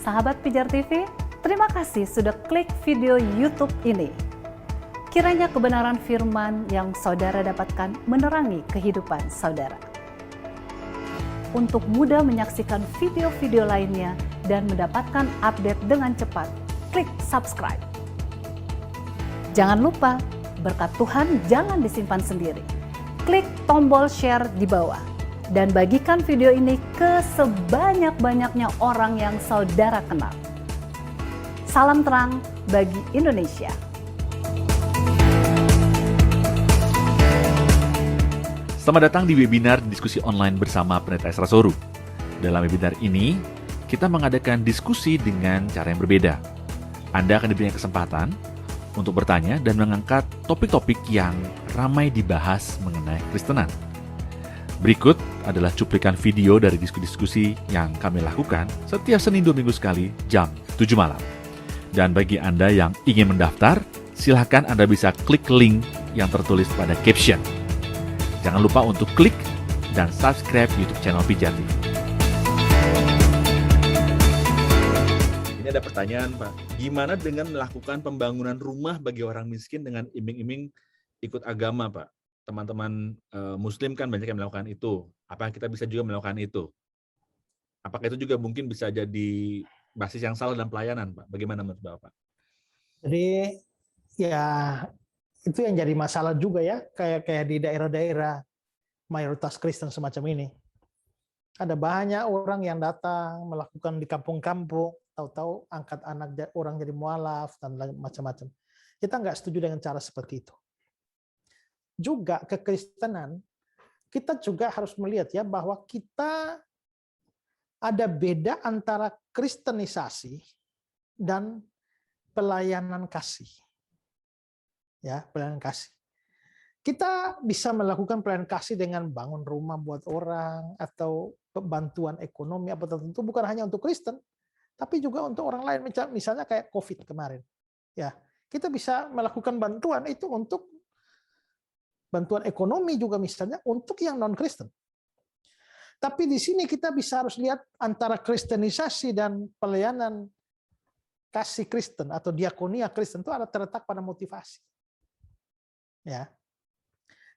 Sahabat Pijar TV, terima kasih sudah klik video YouTube ini. Kiranya kebenaran firman yang saudara dapatkan menerangi kehidupan saudara. Untuk mudah menyaksikan video-video lainnya dan mendapatkan update dengan cepat, klik subscribe. Jangan lupa, berkat Tuhan jangan disimpan sendiri. Klik tombol share di bawah dan bagikan video ini ke sebanyak-banyaknya orang yang saudara kenal. Salam terang bagi Indonesia. Selamat datang di webinar diskusi online bersama Pendeta Esra Soru. Dalam webinar ini, kita mengadakan diskusi dengan cara yang berbeda. Anda akan diberikan kesempatan untuk bertanya dan mengangkat topik-topik yang ramai dibahas mengenai Kristenan. Berikut adalah cuplikan video dari diskusi-diskusi yang kami lakukan setiap Senin 2 minggu sekali jam 7 malam. Dan bagi Anda yang ingin mendaftar, silakan Anda bisa klik link yang tertulis pada caption. Jangan lupa untuk klik dan subscribe YouTube channel Pijar TV. Ini ada pertanyaan, Pak. Gimana dengan melakukan pembangunan rumah bagi orang miskin dengan iming-iming ikut agama, Pak? Teman-teman Muslim kan banyak yang melakukan itu. Apa kita bisa juga melakukan itu? Apakah itu juga mungkin bisa jadi basis yang salah dalam pelayanan, Pak? Bagaimana menurut Bapak? Jadi ya itu yang jadi masalah juga ya, kayak di daerah-daerah mayoritas Kristen semacam ini. Ada banyak orang yang datang melakukan di kampung-kampung, tahu-tahu angkat anak orang jadi mualaf dan macam-macam. Kita nggak setuju dengan cara seperti itu. Juga kekristenan, kita juga harus melihat ya bahwa kita ada beda antara kristenisasi dan pelayanan kasih. Ya, pelayanan kasih. Kita bisa melakukan pelayanan kasih dengan bangun rumah buat orang atau bantuan ekonomi apa tertentu, bukan hanya untuk Kristen, tapi juga untuk orang lain. Misalnya kayak COVID kemarin. Ya, kita bisa melakukan bantuan itu untuk bantuan ekonomi juga misalnya untuk yang non-Kristen. Tapi di sini kita bisa harus lihat antara kristenisasi dan pelayanan kasih Kristen atau diakonia Kristen itu ada terletak pada motivasi. Ya.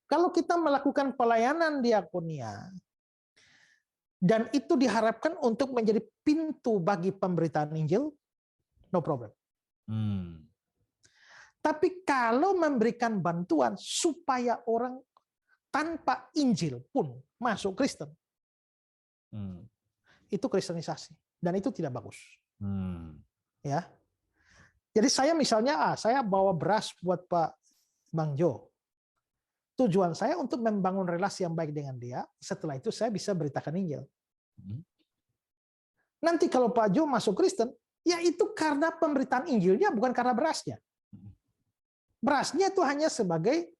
Kalau kita melakukan pelayanan diakonia dan itu diharapkan untuk menjadi pintu bagi pemberitaan Injil, no problem. Tapi kalau memberikan bantuan supaya orang tanpa Injil pun masuk Kristen, itu kristenisasi dan itu tidak bagus. Ya, jadi saya misalnya, saya bawa beras buat Pak Bang Jo. Tujuan saya untuk membangun relasi yang baik dengan dia. Setelah itu saya bisa beritakan Injil. Nanti kalau Pak Jo masuk Kristen, ya itu karena pemberitaan Injilnya, bukan karena berasnya. Berasnya itu hanya sebagai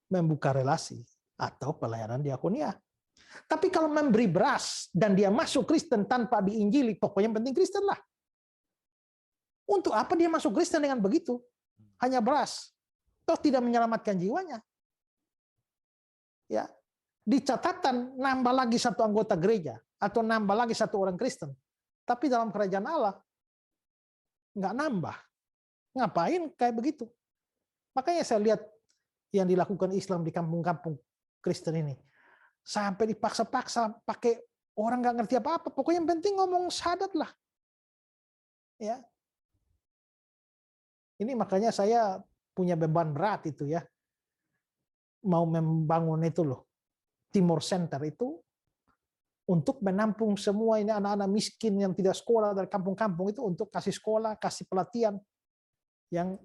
membuka relasi atau pelayanan diakonia. Tapi kalau memberi beras dan dia masuk Kristen tanpa diinjili, pokoknya yang penting Kristen lah. Untuk apa dia masuk Kristen dengan begitu? Hanya beras. Toh tidak menyelamatkan jiwanya. Ya, di catatan nambah lagi satu anggota gereja atau nambah lagi satu orang Kristen. Tapi dalam kerajaan Allah nggak nambah. Ngapain kayak begitu? Makanya saya lihat yang dilakukan Islam di kampung-kampung Kristen ini. Sampai dipaksa-paksa pakai orang nggak ngerti apa-apa. Pokoknya yang penting ngomong syahadat lah. Ya. Ini makanya saya punya beban berat itu ya. Mau membangun itu loh. Timur Center itu untuk menampung semua ini anak-anak miskin yang tidak sekolah dari kampung-kampung itu untuk kasih sekolah, kasih pelatihan. Yang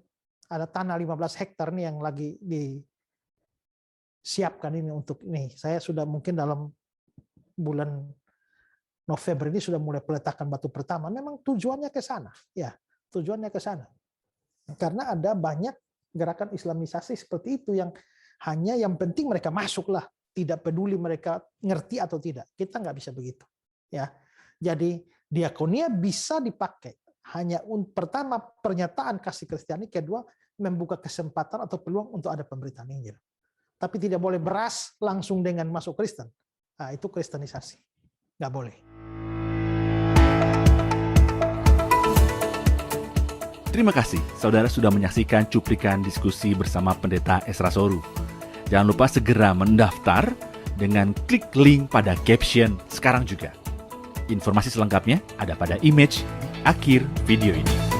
ada tanah 15 hektar nih yang lagi disiapkan ini untuk ini. Saya sudah mungkin dalam bulan November ini sudah mulai peletakan batu pertama. Memang tujuannya ke sana, ya, tujuannya ke sana. Karena ada banyak gerakan Islamisasi seperti itu yang hanya yang penting mereka masuklah, tidak peduli mereka ngerti atau tidak. Kita nggak bisa begitu, ya. Jadi diakonia bisa dipakai hanya pertama pernyataan kasih Kristiani, kedua membuka kesempatan atau peluang untuk ada pemberitaan Injil. Tapi tidak boleh beras langsung dengan masuk Kristen. Nah, itu kristenisasi. Nggak boleh. Terima kasih saudara sudah menyaksikan cuplikan diskusi bersama Pendeta Ezra Soru. Jangan lupa segera mendaftar dengan klik link pada caption sekarang juga. Informasi selengkapnya ada pada image di akhir video ini.